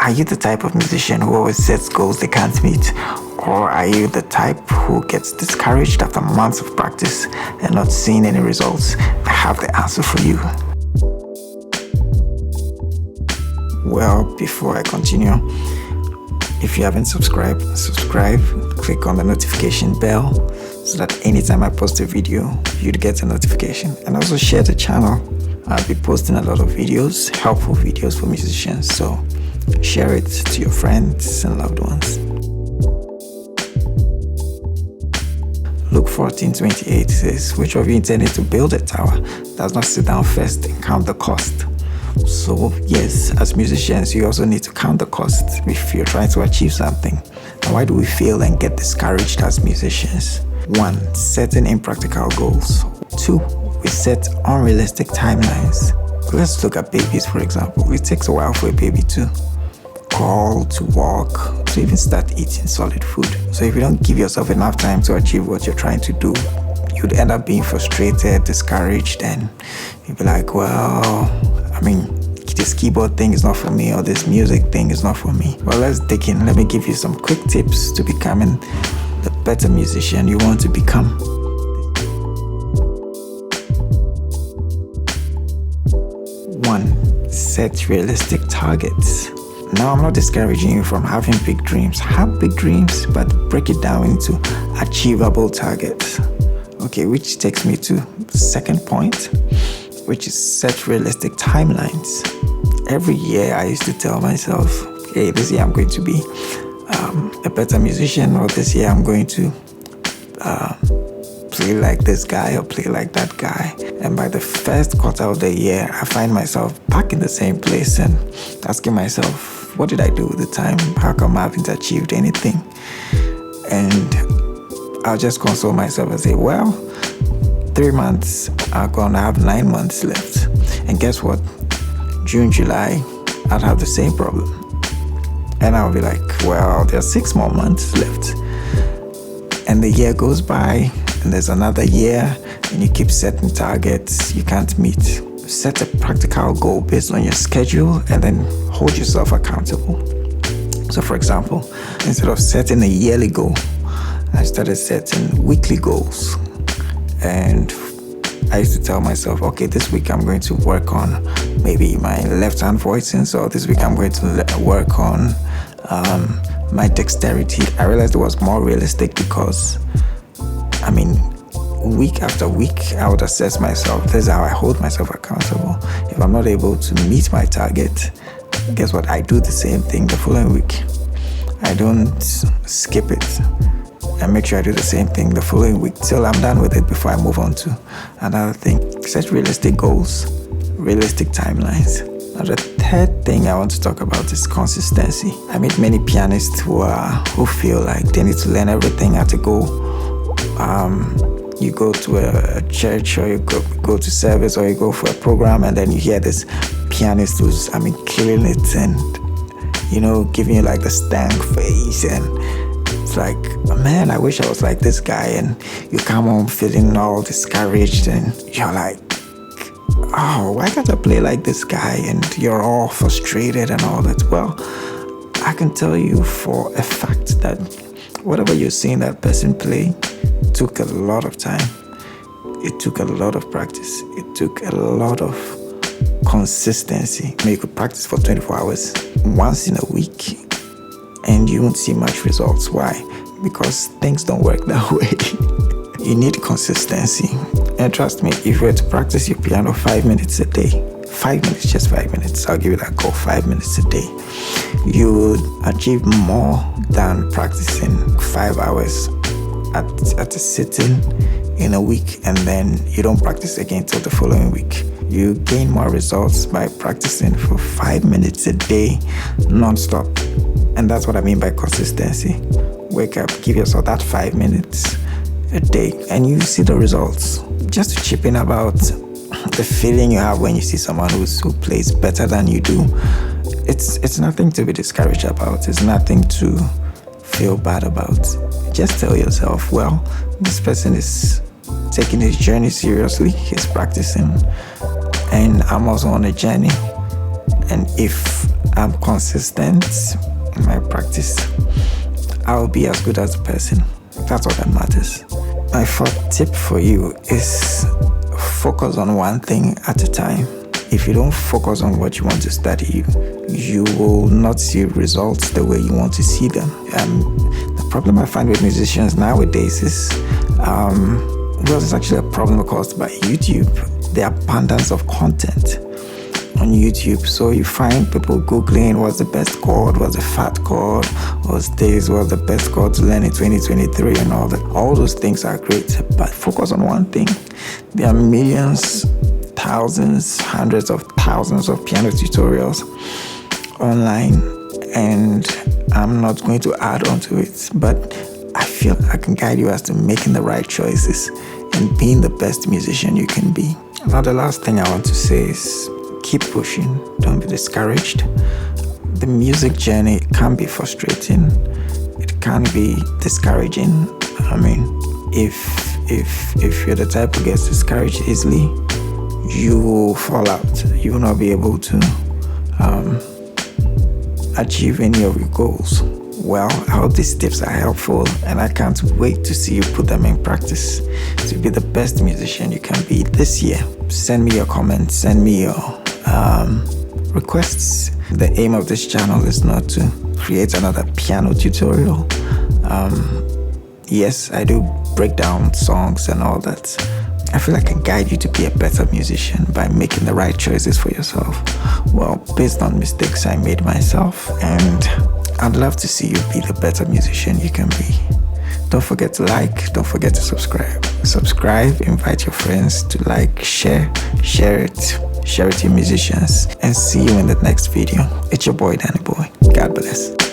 Are you the type of musician who always sets goals they can't meet? Or are you the type who gets discouraged after months of practice and not seeing any results? I have the answer for you. Well, before I continue, if you haven't subscribed, subscribe, click on the notification bell so that anytime I post a video, you'd get a notification. And also share the channel. I'll be posting a lot of videos, helpful videos for musicians. So share it to your friends and loved ones. Luke 14:28 says, which of you intending to build a tower does not sit down first and count the cost? So yes, as musicians, you also need to count the cost if you're trying to achieve something. And why do we fail and get discouraged as musicians? 1. Setting impractical goals. 2. We set unrealistic timelines. Let's look at babies, for example. It takes a while for a baby to crawl, to walk, to even start eating solid food. So if you don't give yourself enough time to achieve what you're trying to do, you'd end up being frustrated, discouraged, and you'd be like, well, this keyboard thing is not for me, or this music thing is not for me. Well, let's dig in. Let me give you some quick tips to becoming the better musician you want to become. 1. Set realistic targets. Now, I'm not discouraging you from having big dreams. Have big dreams, but break it down into achievable targets. Okay, which takes me to the second point, which is set realistic timelines. Every year I used to tell myself, hey, this year I'm going to be a better musician, or this year I'm going to play like this guy or play like that guy. And by the first quarter of the year, I find myself back in the same place and asking myself, what did I do with the time? How come I haven't achieved anything? And I'll just console myself and say, well, 3 months are gone, I have 9 months left. And guess what? June, July, I'd have the same problem. And I'll be like, well, there's 6 more months left. And the year goes by, and there's another year, and you keep setting targets you can't meet. Set a practical goal based on your schedule, and then hold yourself accountable. So for example, instead of setting a yearly goal, I started setting weekly goals. And I used to tell myself, okay, this week I'm going to work on maybe my left hand voicing, so this week I'm going to work on my dexterity. I realized it was more realistic because, week after week, I would assess myself. This is how I hold myself accountable. If I'm not able to meet my target, guess what? I do the same thing the following week. I don't skip it. I make sure I do the same thing the following week till I'm done with it before I move on to another thing. Set realistic goals, realistic timelines. Now, the third thing I want to talk about is consistency. I meet many pianists who feel like they need to learn everything at a go. You go to a church, or you go to service, or you go for a program, and then you hear this pianist who's killing it and giving you like the stank face, and it's like, man, I wish I was like this guy. And you come home feeling all discouraged, and you're like, oh, why can't I play like this guy? And you're all frustrated and all that. Well, I can tell you for a fact that whatever you're seeing that person play took a lot of time. It took a lot of practice. It took a lot of consistency. You could practice for 24 hours once in a week and you won't see much results. Why? Because things don't work that way. You need consistency. And trust me, if you were to practice your piano 5 minutes a day, 5 minutes, just 5 minutes, I'll give you that call, 5 minutes a day, you would achieve more than practicing 5 hours at a sitting in a week, and then you don't practice again till the following week. You gain more results by practicing for 5 minutes a day, non-stop. And that's what I mean by consistency. Wake up, give yourself that 5 minutes a day, and you see the results. Just to chip in about the feeling you have when you see someone who plays better than you do, it's nothing to be discouraged about. It's nothing to feel bad about. Just tell yourself, well, this person is taking his journey seriously. He's practicing, and I'm also on a journey. And if I'm consistent in my practice, I'll be as good as the person. That's all that matters. My fourth tip for you is focus on one thing at a time. If you don't focus on what you want to study, you will not see results the way you want to see them. The problem I find with musicians nowadays is, it's actually a problem caused by YouTube. The abundance of content on YouTube. So you find people Googling what's the best chord, what's the fat chord, what's the best chord to learn in 2023 and all that. All those things are great, but focus on one thing. There are millions, thousands, hundreds of thousands of piano tutorials online, and I'm not going to add on to it, but I feel I can guide you as to making the right choices and being the best musician you can be. Now, the last thing I want to say is keep pushing. Don't be discouraged. The music journey can be frustrating. It can be discouraging. I mean, if you're the type who gets discouraged easily, you will fall out. You will not be able to achieve any of your goals. Well, I hope these tips are helpful, and I can't wait to see you put them in practice to be the best musician you can be this year. Send me your comments, send me your requests. The aim of this channel is not to create another piano tutorial. Yes, I do break down songs and all that. I feel I can guide you to be a better musician by making the right choices for yourself. Well, based on mistakes I made myself, and I'd love to see you be the better musician you can be. Don't forget to like, don't forget to subscribe. Subscribe, invite your friends to like, share it to musicians, and see you in the next video. It's your boy, Danny Boy. God bless.